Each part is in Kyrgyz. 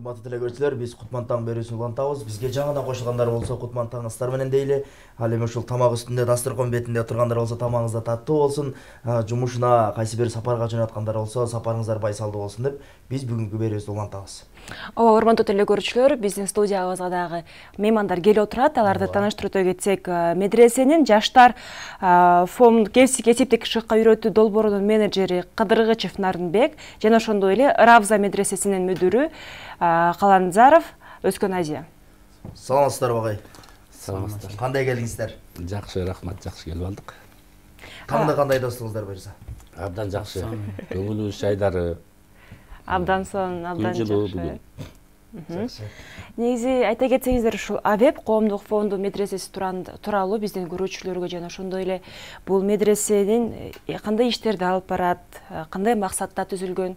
Урматтуу телекөрүүчүлөр, биз Кутман таң берүүсүн улантабыз. Бизге жаңадан кошулгандар болсо Кутман таңыңыздар менен дейли. Ал эми ушул тамак үстүндө, дасторкон бетинде отургандар болсо тамагыңызда таттуу болсун. Жумушуна кайсы бир сапарга жөнөткандар болсо сапарыңыздар байсалдуу болсун деп биз бүгүнкү берүүбүздү улантабыз. Ооба, урматтуу телекөрүүчүлөр, биздин студиябызга дагы меймандар келип отурат. Аларды тааныштырып өтө кетсек, медресенин жаштар фонд кесиптик шыкка үйрөтүү долбоорунун менеджери Кыдыргычев Нарынбек жана ошондой эле Равза медресесинин мүдүрү Каланзаров Өскөн Азия. Саламатсыздарбы агай? Саламатсыздар. Кандай келдиңиздер? Жакшы, рахмат, жакшы келип алдык. Таңда кандай достугуңуздар буюрса? Абдан жакшы. Көңүлүбүз жайдары. Абдан жакшы. Негизи айта кетсеңиздер, ушул АВЭП коомдук фонду медресеси тууралуу биздин көрүүчүлөргө жана ошондой эле бул медресенин кандай иштерди алып барат, кандай максатта түзүлгөн?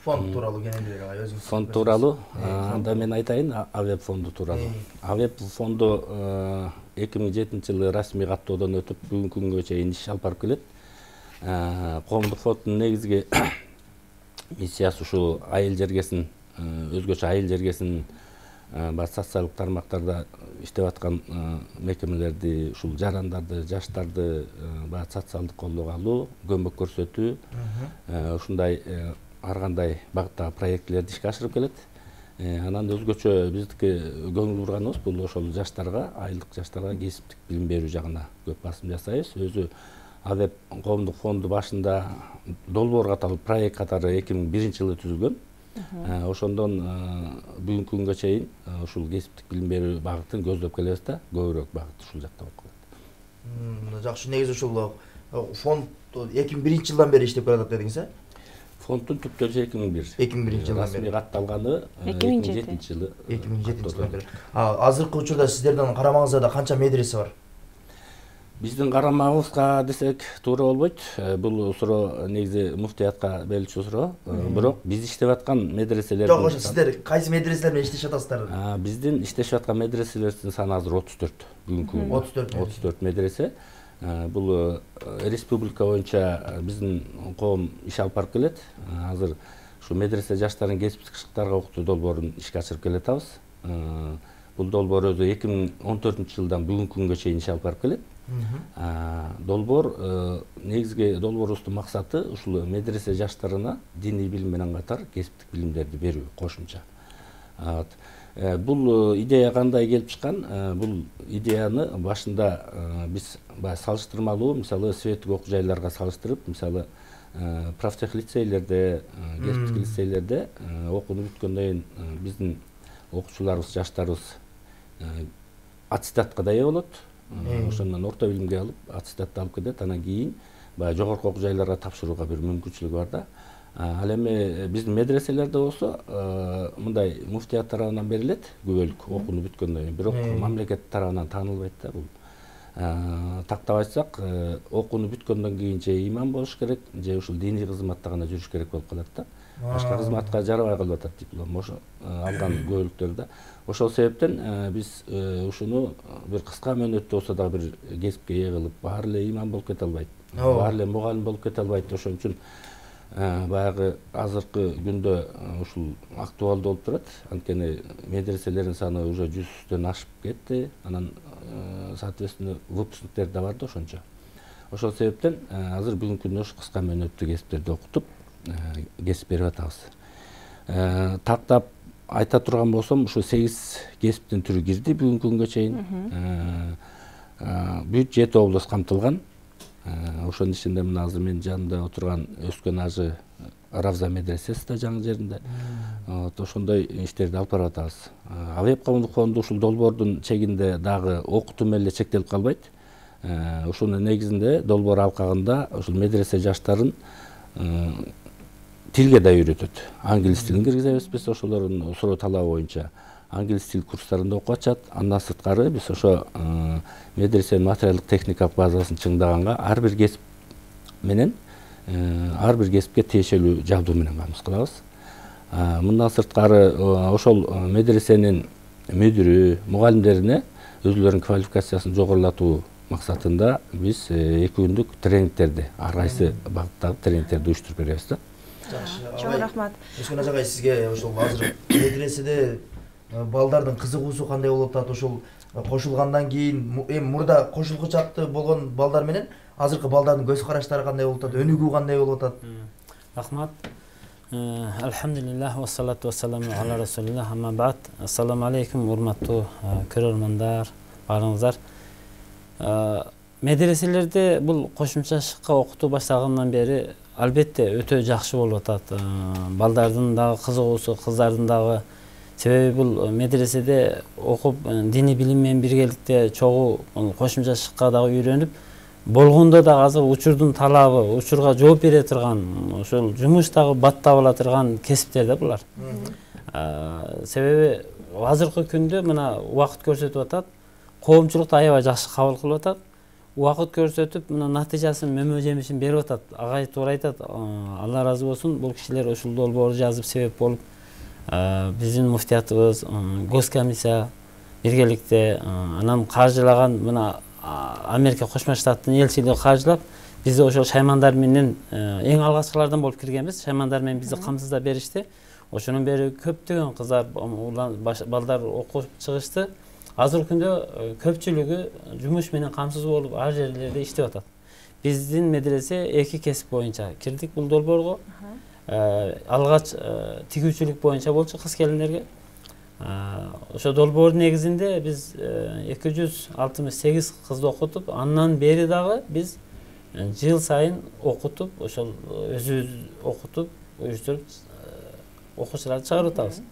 Фонд тууралуу кенендирээк агай өзүңүз. Фонд тууралуу, анда мен айтайын, АВЭП фонду тууралуу. АВЭП фонду 2007-жылы расмий каттоодон өтүп, бүгүнкү күнгө чейин иш алып барып келет. Коомдук фонддун негизги миссиясы ушул айыл жергесин, өзгөчө айыл жергесин социалдык тармактарда иштеп аткан мекемелерди, ушул жарандарды, жаштарды социалдык колдоого алуу, көмөк көрсөтүү, ушундай ар кандай багыттагы проектилерди ишке ашырып келет. Анан өзгөчө биздики көңүл бурганыбыз бул ошол жаштарга, айылдык жаштарга кесиптик билим берүү жагына көп басым жасайбыз. Өзү АВЭП коомдук фонду башында долбоор катары, проект катары 2001-жылы түзүлгөн. Ошондон бүгүнкү күнгө чейин ушул кесиптик билим берүү багытын көздөп келебиз да, көбүрөөк багыт ушул жакта болуп калат. Жакшы, негизи ушул фонд 2001-жылдан бери иштеп келатат дедиңиз, Фонддун түптөлүшү 2001-жылдан расмий бери. катталганы 2007-жылы. 2007-жылдан бери. Азыркы учурда сиздердин карамагыңызда канча медресе бар? Биздин карамагыбызга десек туура болбойт. Бул суроо негизи муфтиятка берилчү суроо. Бирок биз иштеп аткан медреселер. Жок, ошо сиздер кайсы медреселер менен иштешип атасыздар? Биздин иштешип аткан медреселердин саны азыр 34. Бүгүнкү 34 медресе. Бул республика боюнча биздин коом иш алып барып келет. Азыр ушу медресе жаштарын кесиптик шыктарга окутуу долбоорун ишке ашырып келатабыз. Бул долбоор өзү 2014-жылдан бүгүнкү күнгө чейин иш алып барып келет. Долбоор негизги долбоорубуздун максаты ушул медресе жаштарына диний билим менен катар кесиптик билимдерди берүү кошумча. Бул идея кандай келип чыккан? Бул идеяны башында биз салыштырмалуу, мисалы светтик окуу жайларга салыштырып, мисалы профтехлицейлерде, кесиптик лицейлерде окууну бүткөндөн кийин биздин окуучуларыбыз, жаштарыбыз аттестатка дая болот. Ошондон орто билимге алып, аттестатты алып кетет. Анан кийин баягы жогорку окуу жайларга тапшырууга бир мүмкүнчүлүгү бар да. Ал эми биздин медреселерде болсо мындай муфтият тарабынан берилет, күбөлүк окууну бүткөндөн кийин. Бирок мамлекет тарабынан таанылбайт да бул. Тактап айтсак, окууну бүткөндөн кийин же имам болуш керек, же ушул диний кызматта гана жүрүш керек болуп калат да. Башка кызматка жарабай калып атат диплом, ошо алган көбөлүктөр да. Ошол себептен биз ушуну бир кыска мөөнөттө болсо дагы бир кесипке ээ кылып, баары эле имам болуп кете албайт, баары эле мугалим болуп кете албайт. Ошон үчүн баягы азыркы күндө ушул актуалдуу болуп турат. Анткени медреселердин саны уже 100дөн ашып кетти. Анан соответственно выпускниктер да бар да ошончо. Ошол себептен азыр бүгүнкү күндө кыска мөөнөттүү кесиптерди окутуп кесип берип атабыз. Тактап айта турган болсом, ушу 8 кесиптин түрү кирди бүгүнкү күнгө чейин. Бүт 7 облус камтылган. Ошонун ичинде мына азыр менин жанымда отурган Өскөн Ажы Равза медресеси да жаңы жеринде. Ошондой иштерди алып барып атабыз. АВЭП коомдук фонду ушул долбоордун чегинде дагы окутуу менен эле чектелип калбайт. Ушунун негизинде долбоор алкагында ушул медресе жаштарын тилге да үйрөтөт. Англис тилин киргизебиз биз ошолордун суроо талабы боюнча. Англис тил курстарында окуп атышат. Андан сырткары биз ошо медресенин материалдык техникалык базасын чыңдаганга ар бир кесип менен ар бир кесипке тиешелүү жабдуу менен камсыз кылабыз. Мындан сырткары ошол медресенин мүдүрү, мугалимдерине өзүлөрүнүн квалификациясын жогорулатуу максатында биз 2 күндүк тренингтерди, ар кайсы багыттагы тренингтерди уюштуруп беребиз да. Чоң рахмат. Өскөн ажагай, сизге ошол азыр медреседе балдардын кызыгуусу кандай болуп атат? Ошол кошулгандан кийин эми мурда кошулгу чакты болгон балдар менен азыркы балдардын көз караштары кандай болуп атат? Өнүгүү кандай болуп атат? Рахмат. Алхамдулиллах, вассалату вассаламу аля расулиллах, амма баъд. Ассаламу алейкум, урматтуу көрөрмандар, барыңыздар. Медреселерде бул кошумча шыкка окутуу башталгандан бери албетте өтө жакшы болуп атат. Балдардын дагы кызыгуусу, кыздардын дагы. Себеби бул медреседе окуп, диний билим менен биргеликте чогуу кошумча шыкка дагы үйрөнүп, болгондо да азыр учурдун талабы, учурга жооп бере турган, ошол жумуш дагы баттап ала турган кесиптер да булар. Себеби азыркы күндө мына убакыт көрсөтүп атат, коомчулук да аябай жакшы кабыл кылып атат. Убакыт көрсөтүп, мына натыйжасын, мөмө жемишин берип атат. Агай туура айтат, Алла разы болсун, бул кишилер ушул долбоорду жазып себеп болуп, биздин муфтиятыбыз, госкомиссия биргеликте, анан каржылаган мына Америка Кошмо Штаттын элчилиги каржылап, бизде ошол шаймандар менен эң алгачкылардан болуп киргенбиз. Шаймандар менен бизди камсыздап беришти. Ошонун бери көптөгөн кыздар, балдар окуп чыгышты. Азыркы күндө көпчүлүгү жумуш менен камсыз болуп, ар жерлерде иштеп атат. Биздин медресе эки кесип боюнча кирдик бул долбоорго. Алгач тигүүчүлүк боюнча болчу кыз келиндерге. Ошо долбоор негизинде биз 268 кызды окутуп, андан бери дагы биз жыл сайын окутуп, ошол өзүбүз окутуп, уюштуруп окуучуларды чыгарып атабыз.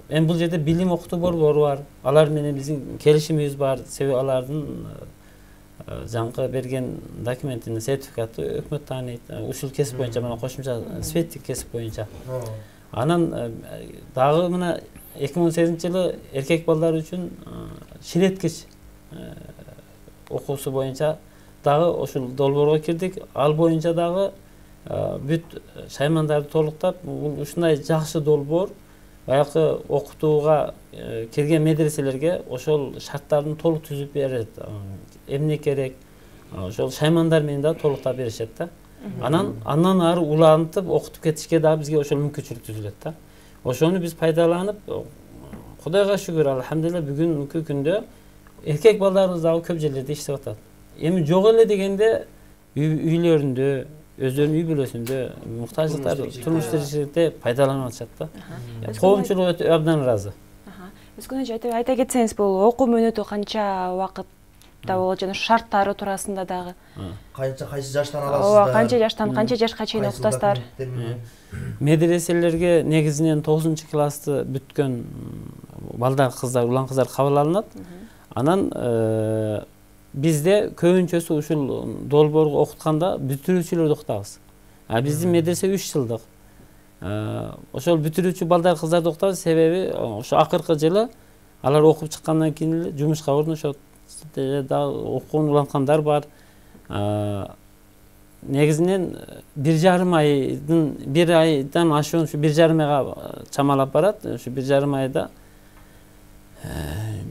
Эми бул жерде билим окутуу борбору бар. Алар менен биздин келишимибиз бар. Себеби алардын жаңкы берген документинин сертификаты өкмөт тааныйт. Ушул кесип боюнча, мына кошумча светтик кесип боюнча. Анан дагы мына 2018-жылы эркек балдар үчүн ширеткич окуусу боюнча дагы ошол долбоорго кирдик. Ал боюнча дагы бүт шаймандарды толуктап, бул ушундай жакшы долбоор баягы окутууга кирген медреселерге ошол шарттарын толук түзүп берет. Эмне керек? Ошол шаймандар менен да толуктап беришет да. Андан ары улантып окутуп кетишке да бизге ошол мүмкүнчүлүк түзүлөт да. Ошону биз пайдаланып, Кудайга шүгүр, алхамдулилла, бүгүнкү күндө эркек балдарыбыз дагы көп жерлерде иштеп атат. Эми жок эле дегенде үйлөрүндө, өздөрүнүн үй бүлөсүндө муктаждыктар, турмуш тиричиликте пайдаланып атышат да. Коомчулук өтө абдан ыраазы. Өскөн эже айта кетсеңиз, бул окуу мөөнөтү канча убакытта болот жана шарттары туурасында дагы? Кайсы жаштан аласыздар? Канча жаштан канча жашка чейин окутасыздар? Медреселерге негизинен 9-классты бүткөн балдар, кыздар, улан кыздар кабыл алынат. Анан бизде көбүнчөсү ушул долбоорго окутканда бүтүрүүчүлөрдү окутабыз. Биздин медресе 3 жылдык. Ошол бүтүрүүчү балдар, кыздарды окутабыз, себеби ошо акыркы жылы алар окуп чыккандан кийин эле жумушка орношот. Окуун уланткандар бар. Негизинен 1,5 айдан ашуун, ушу 1,5 айга чамалап барат. Ушу 1,5 айда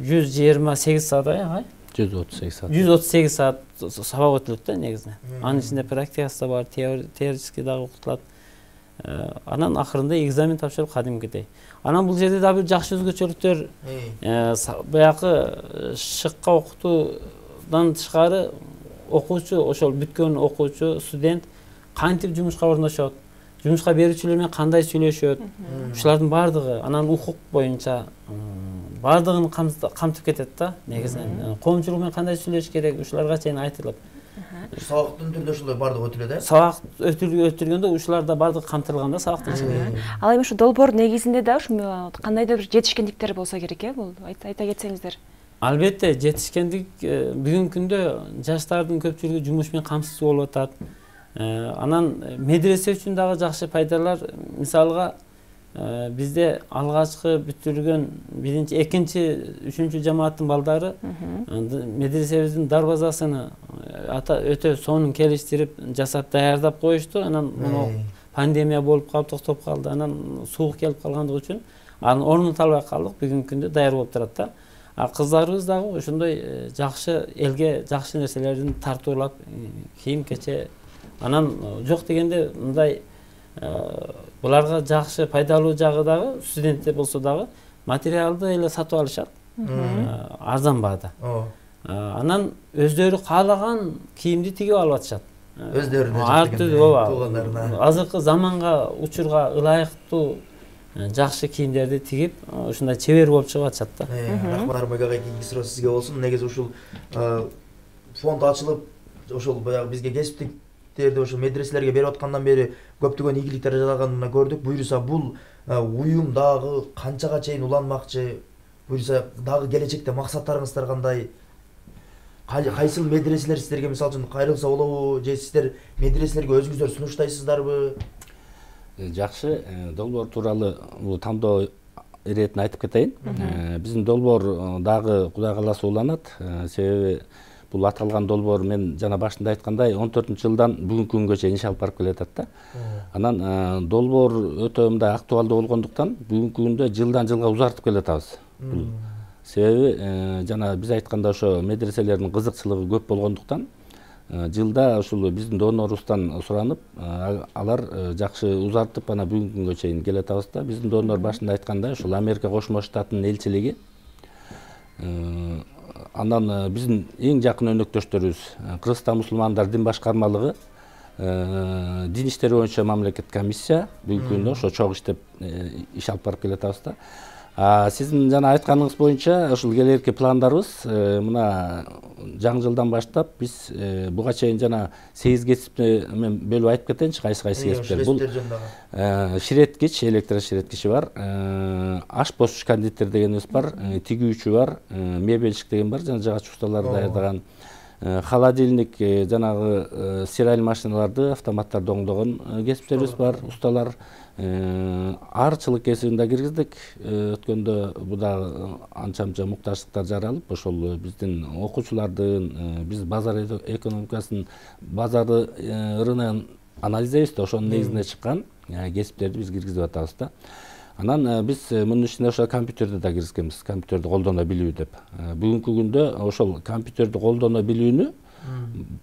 128 саат ай? 138 саат. 138 саат сабак өтүлөт да негизинен. Анын ичинде практикасы да бар, теоретически дагы окутулат. Анан акырында экзамен тапшырып кадимкидей. Анан бул жерде дагы бир жакшы өзгөчөлүктөр, баягы шыкка окутуудан тышкары окуучу, ошол бүткөн окуучу, студент кантип жумушка орношот, жумушка берүүчүлөр менен кандай сүйлөшөт, ушулардын баардыгы анан укук боюнча баардыгын камтып кетет да негизинен. Коомчулук менен кандай сүйлөшүш керек, ушуларга чейин айтылып. Сабактын түрүндө ушулар баардыгы өтүлөт, э? Сабак өтүлгөндө ушуларда баардыгы камтылган да сабактын ичинде. Ал эми ушу долбоор негизинде да ушу кандайдыр бир жетишкендиктер болсо керек, э? Бул айта кетсеңиздер. Албетте жетишкендик бүгүнкү күндө жаштардын көпчүлүгү жумуш менен камсыз болуп атат. Анан медресе үчүн дагы жакшы пайдалар, мисалга бизде алгачкы бүтүргөн 1-чи, 2-чи, 3-чү жамааттын балдары медресебиздин дарбазасыны өтө сонун келиштирип, жасап даярдап коюшту. Анан пандемия болуп калып, токтоп калды. Анан суук келип калгандыгы үчүн анын орнун талбай калдык. Бүгүнкү күндө даяр болуп турат да. Кыздарыбыз дагы ошондой жакшы элге жакшы нерселерин тартуулап, кийим-кече. Анан жок дегенде мындай буларга жакшы пайдалуу жагы дагы студенттер болсо дагы материалды эле сатып алышат арзан баада. Анан өздөрү каалаган кийимди тигип алып атышат. Өздөрүнө азыркы заманга учурга ылайыктуу жакшы кийимдерди тигип ушундай чебер болуп чыгып атышат да. Рахмат Армак агай, кийинки суроо сизге болсун. Негизи ушул фонд ачылып, ошол баягы бизге кесиптиктерди ошол медреселерге берип аткандан бери көптөгөн ийгиликтер жасалганын көрдүк. Буюрса бул уюм дагы канчага чейин уланмакчы? Буюрса дагы келечекте максаттарыңыздар кандай? Кайсыл медреселер сиздерге мисалы үчүн кайрылса болобу, же сиздер медреселерге өзүңүздөр сунуштайсыздарбы? Жакшы, долбоор тууралуу бул тандоо иретин айтып кетейин. Биздин долбоор дагы Кудай кааласа уланат. Себеби бул аталган долбоор мен жана башында айткандай 14-жылдан бүгүнкү күнгө чейин иш алып барып келатат да. Анан долбоор өтө мындай актуалдуу болгондуктан бүгүнкү күндө жылдан жылга узартып келатабыз. Себеби жана биз айтканда ошо медреселердин кызыкчылыгы көп болгондуктан жылда ушул биздин донорубуздан суранып, алар жакшы узартып ана бүгүнкү күнгө чейин келатабыз да. Биздин донор башында айткандай ушул Америка Кошмо Штатынын элчилиги, андан биздин эң жакын өнөктөштөрүбүз Кыргызстан мусулмандар дин башкармалыгы, дин иштери боюнча мамлекет комиссия бүгүнкү күндө ошо чогуу иштеп иш алып барып келатабыз да. Сиздин жана айтканыңыз боюнча ушул келерки пландарыбыз мына жаңы жылдан баштап биз буга чейин жана 8 кесипти мен бөлүп айтып кетейинчи, кайсы кесиптер. Бул ширеткич, электро ширеткичи бар, аш посуш кондитер дегенибиз бар, тигүүчү бар, мебельщик деген бар, жана жыгач усталары даярдаган, холодильник, жанагы стираль машиналарды, автоматтарды оңдогон кесиптерибиз бар, усталар. Арчылык кесибин да киргиздик. Өткөндө бу да анча-мынча муктаждыктар жаралып, ошол биздин окуучулардын биз базар экономикасын, базарды рыногун анализдейбиз да, ошонун негизинде чыккан кесиптерди биз киргизип атабыз да. Анан биз мунун ичинде ошо компьютерди да киргизгенбиз, компьютерди колдоно билүү деп. Бүгүнкү күндө ошол компьютерди колдоно билүүнү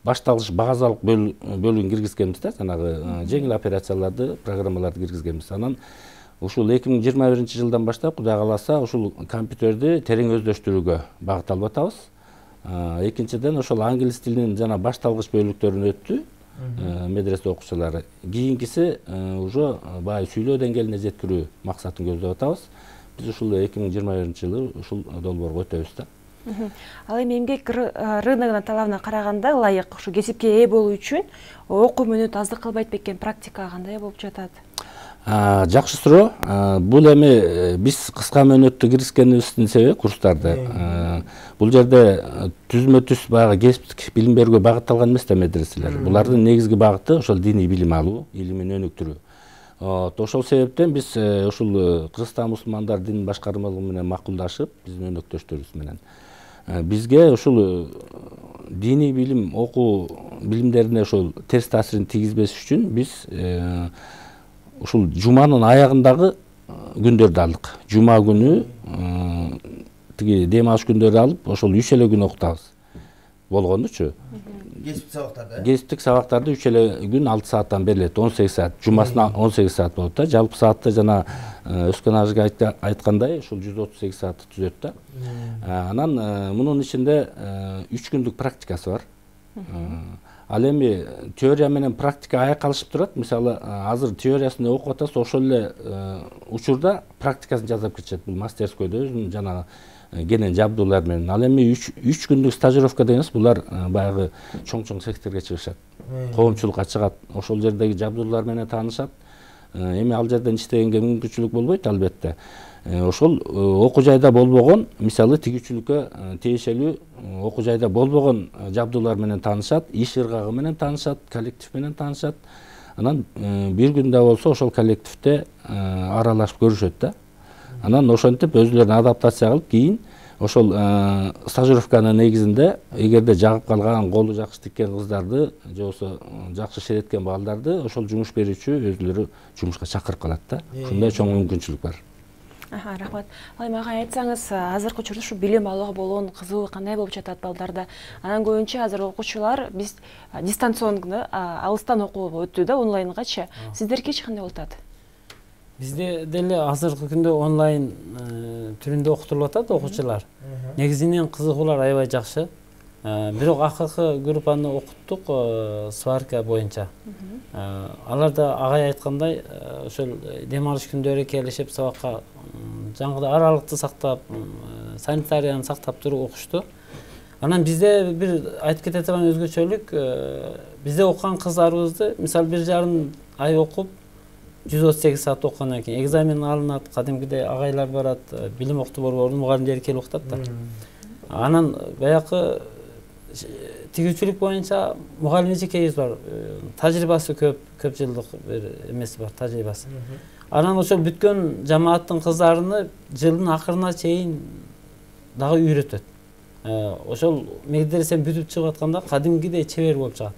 башталгыч базалык бөлүгүн киргизгенбиз да, жанагы жеңил операцияларды, программаларды киргизгенбиз. Анан ушул 2021 жылдан баштап Кудай кааласа ушул компьютерди терең өздөштүрүүгө багыт алып атабыз. Экинчиден ошол англис тилинин жана башталгыч бөлүктөрүн өттү медресе окуучулары. Кийинкиси уже баягы сүйлөө деңгээлине жеткирүү максатын көздөп атабыз. Биз ушул 2021 жылы ушул долбоорго өтөбүз да. Ал эми эмгек рыногунун талабына караганда ылайык ушу кесипке ээ болуу үчүн окуу мүнөт аздык кылбайт бекен, практика кандай болуп жатат? Жакшы суроо. Бул эми биз кыска мөөнөттү киргизгенибиздин себеби курстарды. Бул жерде түзмө-түз баягы кесиптик билим берүүгө багытталган эмес да медреселер. Булардын негизги багыты ошол диний билим алуу, илимин өнүктүрүү. Ошол себептен биз ушул Кыргызстан мусулмандар дин башкармалыгы менен макулдашып, биздин өнөктөштөрүбүз менен бизге ушул диний билим, окуу билимдерине ошол терс таасирин тийгизбеш үчүн биз ушул жуманын аягындагы күндөрдү алдык. Жума күнү тиги дем алыш күндөрү алып, ошол 3 эле күн окутабыз. Болгондучу. Кесиптик сабактарды 3 эле күн 6 сааттан берилет, 18 саат. Жумасына 18 саат болот да. Жалпы саатты жана Өскөн ажыга айткандай, ушул 138 саатты түзөт да. Анан мунун ичинде 3 күндүк практикасы бар. Ал эми теория менен практика айкалышып турат. Мисалы, азыр теориясын окуп атасыз, ошол эле учурда практикасын жасап кетишет. Бул мастерскойдо жана кенен жабдуулар менен. Ал эми 3 күндүк стажировка дегенибиз, булар баягы чоң-чоң секторге чыгышат. Коомчулукка чыгат. Ошол жердеги жабдуулар менен таанышат. Эми ал жерден иштегенге мүмкүнчүлүк болбойт албетте. Ошол окуу жайда болбогон, мисалы тигүүчүлүккө тиешелүү окуу жайда болбогон жабдуулар менен таанышат, иш ыргагы менен таанышат, коллектив менен таанышат. Анан бир күндө болсо ошол коллективде аралашып көрүшөт да. Анан ошентип өзүлөрүнө адаптация кылып, кийин ошол стажировканын негизинде эгерде жагып калган, колу жакшы тиккен кыздарды, же болбосо жакшы ширеткен балдарды ошол жумуш берүүчү өзүлөрү жумушка чакырып калат да. Ушундай чоң мүмкүнчүлүк бар. Рахмат. Мага айтсаңыз, азыркы учурда ушу билим алууга болгон кызыгуу кандай болуп жатат балдарда? Анан көбүнчө азыр окуучулар биз дистанционно, алыстан окууга өттү да, онлайнгачы. Сиздерге кандай болуп атат? Бизде деле азыркы күндө онлайн түрүндө окутулуп атат окуучулар. Негизинен кызыгуулар аябай жакшы. Бирок акыркы группаны окуттук сварка боюнча. Аларда агай айткандай, ошол дем алыш күндөрү келишип сабакка жаңгыда аралыкты сактап, санитарияны сактап туруп окушту. Анан бизде бир айтып кете турган өзгөчөлүк, бизде окуган кыздарыбызды, мисалы 1,5 ай окуп 138 саат окугандан кийин экзамен алынат, кадимгидей агайлар барат, билим окту борборунун мугалимдери келип окутат да. Анан баягы тигүүчүлүк боюнча мугалим эжекейибиз бар, тажрыйбасы көп жылдык бир эмеси бар, тажрыйбасы. Анан ошол бүткөн жамааттын кыздарыны жылдын акырына чейин дагы үйрөтөт. Ошол медресени бүтүп чыгып атканда кадимгидей чебер болуп чыгат.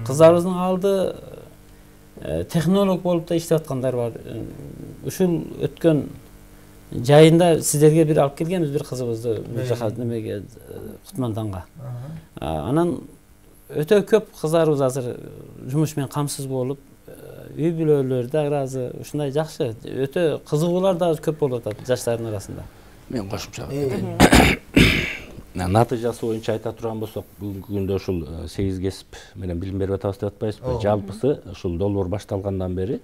Кыздарыбыздын алды технолог болуп да иштеп аткандар бар. Ушул өткөн жайында сиздерге бир алып келгенбиз бир кызыбызды бул жака немеге Кутмантанга. Анан өтө көп кыздарыбыз азыр жумуш менен камсыз болуп, үй бүлөлөрү да ыраазы, ушундай жакшы, өтө кызыгуулар да көп болуп атат жаштардын арасында. Мен кошумча натыйжасы боюнча айта турган болсок, бүгүнкү күндө ушул 8 кесип менен билим берип атабыз деп атпайсызбы? Жалпысы ушул долбоор башталгандан бери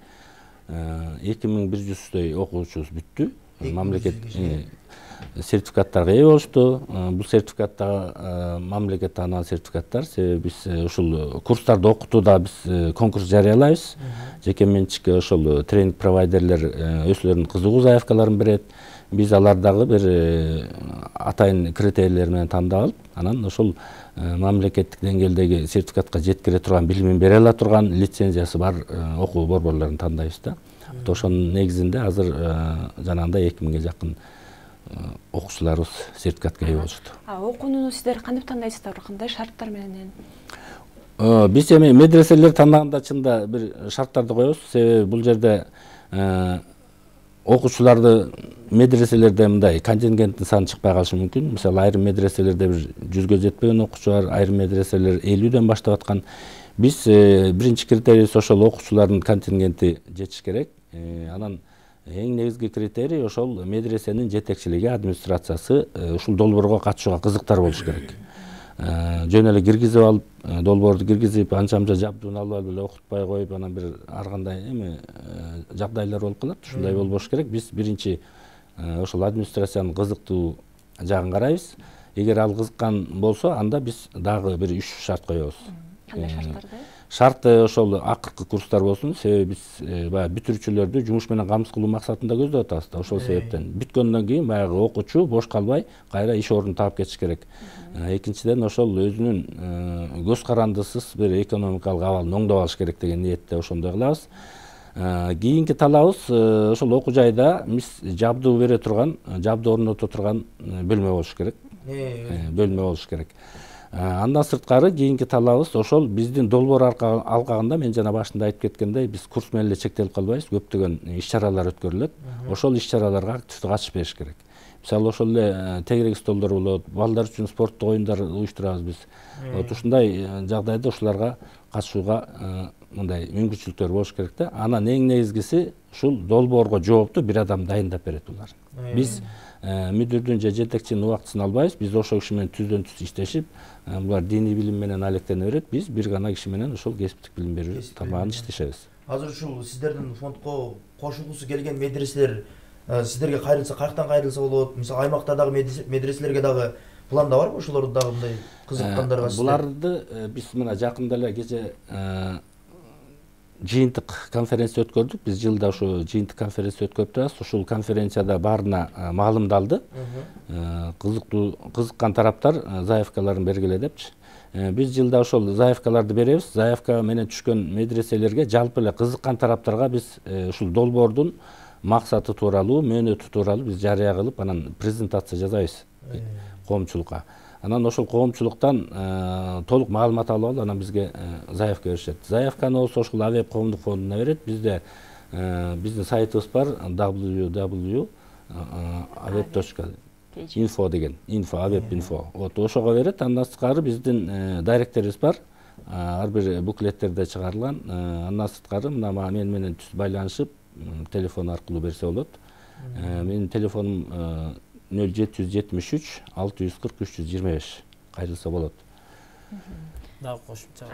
2100дөй окуучубуз бүттү. Мамлекет сертификаттарга ээ болушту. Бул сертификаттар мамлекет таанаган сертификаттар. Себеби биз ушул курстарды окутууда биз конкурс жарыялайбыз. Жеке менчик ошол тренинг провайдерлер өзлөрүнүн кызыгуу заявкаларын берет. Биз алардагы бир атайын критерийлер менен тандап алып, анан ошол мамлекеттик деңгээлдеги сертификатка жеткире турган, билимин бере ала турган лицензиясы бар окуу борборлорун тандайбыз да. Ошонун негизинде азыр жанагындай 2000ге жакын окуучуларыбыз сертификатка ээ болушту. Окууну сиздер кантип тандайсыздар, кандай шарттар менен? Биз эми медреселер тандаганда чында бир шарттарды коебуз. Себеби бул жерде окуучуларды медреселерде мындай контингенттин саны чыкпай калышы мүмкүн. Мисалы айрым медреселерде бир 100га жетпеген окуучу бар, айрым медреселер 50ден баштап аткан. Биз биринчи критерийибиз ошол окуучулардын контингенти жетиш керек. Анан эң негизги критерий ошол медресенин жетекчилиги, администрациясы ушул долбоорго катышууга кызыктар болуш керек. Жөн эле киргизип алып, долбоорду киргизип, анча-мынча жабдууну алып эле окутпай коюп, анан бир ар кандай эми жагдайлар болуп калат. Ушундай болбош керек. Биз биринчи ошол администрациянын кызыктуу жагын карайбыз. Эгер ал кызыккан болсо, анда биз дагы бир 3 шарт коебуз. Кандай шарттарды? Шарты ошол акыркы курстар болсун. Себеби биз баягы бүтүрүүчүлөрдү жумуш менен камсыз кылуу максатында көздөп атабыз да. Ошол себептен бүткөндөн кийин баягы окуучу бош калбай кайра иш ордун таап кетиш керек. Экинчиден ошол өзүнүн көз карандысыз бир экономикалык абалын оңдоп алыш керек деген ниетте ошондой кылабыз. Кийинки талабыбыз ошол окуу жайда биз жабдуу бере турган, жабдуу орното турган бөлмө болуш керек. Бөлмө болуш керек. Андан сырткары кийинки талабыбыз ошол биздин долбоор алкагында, мен жана башында айтып кеткендей, биз курс менен эле чектелип калбайбыз, көптөгөн иш-чаралар өткөрүлөт. Ошол иш-чараларга активдүү катышып бериш керек. Мисалы ошол эле тегерек столдор болот, балдар үчүн спорттук оюндар уюштурабыз биз. Ушундай жагдайда ушуларга катышууга мындай мүмкүнчүлүктөр болуш керек да. Анан эң негизгиси ушул долбоорго жоопту бир адам дайындап берет булар. Биз мүдүрдүн же жетекчинин убактысын албайбыз. Биз ошол киши менен түздөн түз иштешип, булар диний билим менен алектене берет. Биз бир гана киши менен ошол кесиптик билим берүү тармагын иштешебиз. Азыр ушул сиздердин фондко кошулгусу келген медреселер сиздерге кайрылса, каяктан кайрылса болот? Мисалы аймактардагы медреселерге дагы планда барбы ошолорду дагы мындай кызыккандарга? Буларды биз мына жакында эле кече жыйынтык конференция өткөрдүк. Биз жылда ушу жыйынтык конференция өткөрүп турабыз. Ушул конференцияда баарына маалымдалды. Кызыккан тараптар заявкаларын бергиле депчи. Биз жылда ошол заявкаларды беребиз. Заявка менен түшкөн медреселерге жалпы эле кызыккан тараптарга биз ушул долбоордун максаты тууралуу, мөөнөтү тууралуу биз жарыя кылып, анан презентация жасайбыз коомчулукка. Анан ошол коомчулуктан толук маалымат алып, анан бизге заявка беришет. Заявканы болсо ошол Авеб коомдук фондуна берет. Бизде биздин сайтыбыз бар, www aveb.info деген, info, aveb.info. Вот ошого берет, андан сырткары биздин директорубуз бар. Ар бир буклеттерде чыгарылган. Андан сырткары мына мен менен түз байланышып, телефон аркылуу берсе болот. Менин телефонум 0773 640 325 кайрылса болот. Дагы кошумча.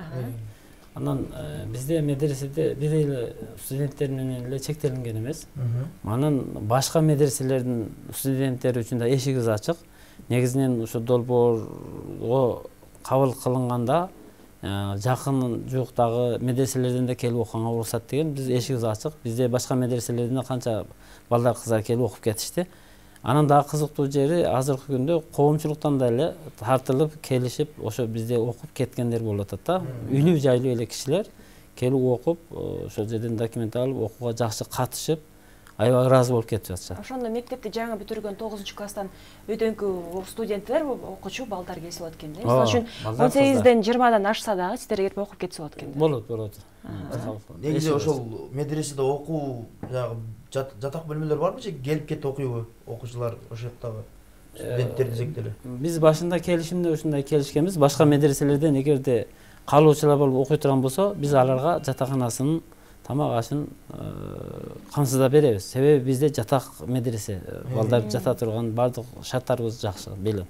Анан бизде медреседе бир эле студенттер менен эле чектелинген эмес. Анан башка медреселердин студенттери үчүн да эшигибиз ачык. Негизинен ушу долбоорго кабыл кылынганда жакын жууктагы медреселерден да келип окуганга уруксат деген биз эшигибиз ачык. Бизде башка медреселерден канча балдар кыздар келип окуп кетишти. Анан дагы кызыктуу жери азыркы күндө коомчулуктан да эле тартылып келишип ошо бизде окуп кеткендер болуп атат да. Үйлүү жайлуу эле кишилер келип окуп ошол жерден документ алып окууга жакшы катышып аябай ыраазы болуп кетип атышат. Ошондо мектепти жаңы бүтүргөн 9-класстан өйдөнкү студенттер, окуучу балдар келип экен да. Мисалы үчүн 18ден 20дан ашса дагы сиздерге келип окуп кетсе болот экен да. Болот. Негизи ошол медреседе окуу жатак бөлмөлөр барбы же келип кетип окуйбу окуучулар ошол жактагы студенттерди зектеле? Биз башында келишимде ушундай келишкенбиз. Башка медреселерден эгерде калуучулар болуп окуй турган болсо, биз аларга жатаканасын, тамак ашын камсыздап беребиз. Себеби бизде жатак медресе, балдар жата турган бардык шарттарыбыз жакшы, белем.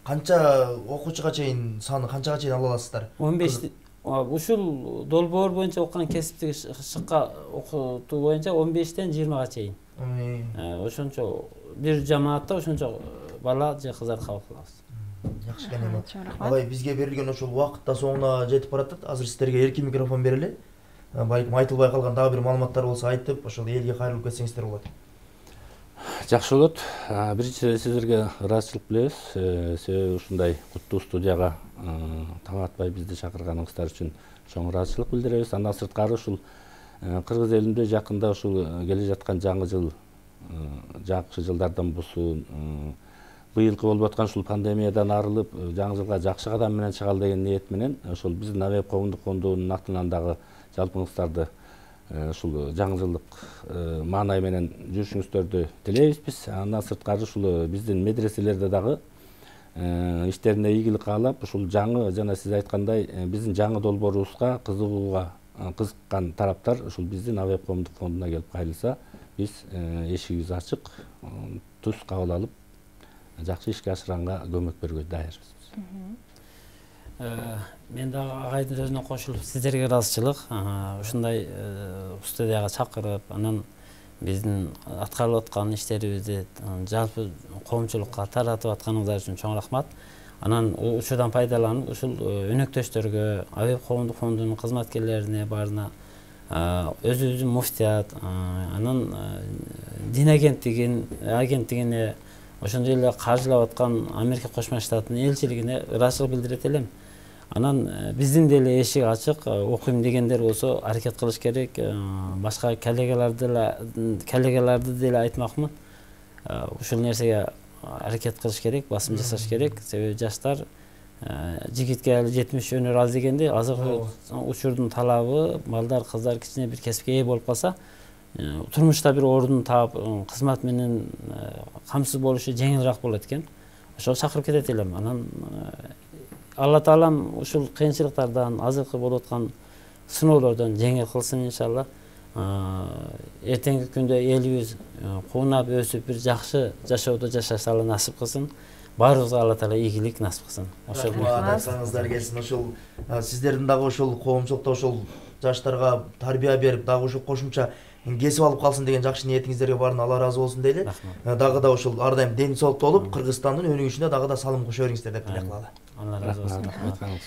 Канча окуучуга чейин саны канчага чейин ала аласыздар? 15. Ушул долбоор боюнча окуган кесиптик шыкка окутуу боюнча 15ден 20га чейин. Ошончо бир жамаатта ошончо бала же кыздар кабыл кылабыз. Жакшы экен. Алай бизге берилген ошол убакыт да соңуна жетип баратат. Азыр сиздерге эркин микрофон берели. Балким айтылбай калган дагы бир маалыматтар болсо айтып, ошол элге кайрылып кетсеңиздер болот. Жакшы болот. Биринчи сиздерге ыраазычылык билебиз. Себеби ушундай куттуу студияга таң атпай бизди чакырганыңыздар үчүн чоң ыраазычылык билдиребиз. Андан сырткары ушул кыргыз элинде жакында ушул келе жаткан жаңы жыл, жакшы жылдардан бусун быйылкы болуп аткан ушул пандемиядан арылып, жаңы жылга жакшы кадам менен чыгалы деген ниет менен ошол биздин Авеб коомдук фондунун атынан дагы жалпыңыздарды ушул жаңы жылдык маанай менен жүрүшүңүздөрдү тилейбиз биз. Андан сырткары ушул биздин медреселерде дагы иштерине ийгилик каалап, ушул жаңы жана сиз айткандай биздин жаңы долбоорубузга кызыккан тараптар ушул биздин Авеб коомдук фондуна келип кайрылса, биз эшигибиз ачык, туз кабыл алып, жакшы ишке ашырганга көмөк берүүгө даярбыз. Мен дагы агайдын сөзүнө кошулуп сиздерге ыраазычылык. Ушундай студияга чакырып, анан биздин аткарылып аткан иштерибизди жалпы коомчулукка таратып атканыңыздар үчүн чоң рахмат. Анан учурдан пайдаланып, ушул өнөктөштөргө, Авеб коомдук фондунун кызматкерлерине баарына, өзүбүздүн муфтият, анан дин агенттигине, ошондой эле каржылап аткан Америка Кошмо Штатынын элчилигине ыраазычылык билдирет элем. Анан биздин деле эшик ачык, окуйм дегендер болсо аракет кылыш керек. Башка коллегаларды деле айтмакмын. Ушул нерсеге аракет кылыш керек, басым жасаш керек. Себеби жаштар жигитке али 70 өнөр аз дегенде, азыркы учурдун талабы балдар, кыздар кичине бир кесипке ээ болуп калса, турмушта бир ордун таап, кызмат менен камсыз болушу жеңилирээк болот экен. Ошого чакырып кетет элем. Анан Алла Таалам ушул кыйынчылыктардан, азыркы болуп аткан сыноолордон жеңил кылсын иншалла. Эртеңки күндө элибиз куунап өсүп бир жакшы жашоодо жашашалы насип кылсын. Баарыбызга Алла Таала ийгилик насип кылсын. Ошол айтсаңыздар келсин. Ошол сиздердин дагы ошол коомчулукта ошол жаштарга тарбия берип, дагы ошол кошумча кесип алып калсын деген жакшы ниетиңиздерге баарына Алла ыраазы болсун дейли. Дагы да ошол ар дайым ден соолукта болуп, Кыргызстандын өнүгүшүнө дагы да салым кошо бериңиздер деп тилек кылалы. Алла ыраазы болсун.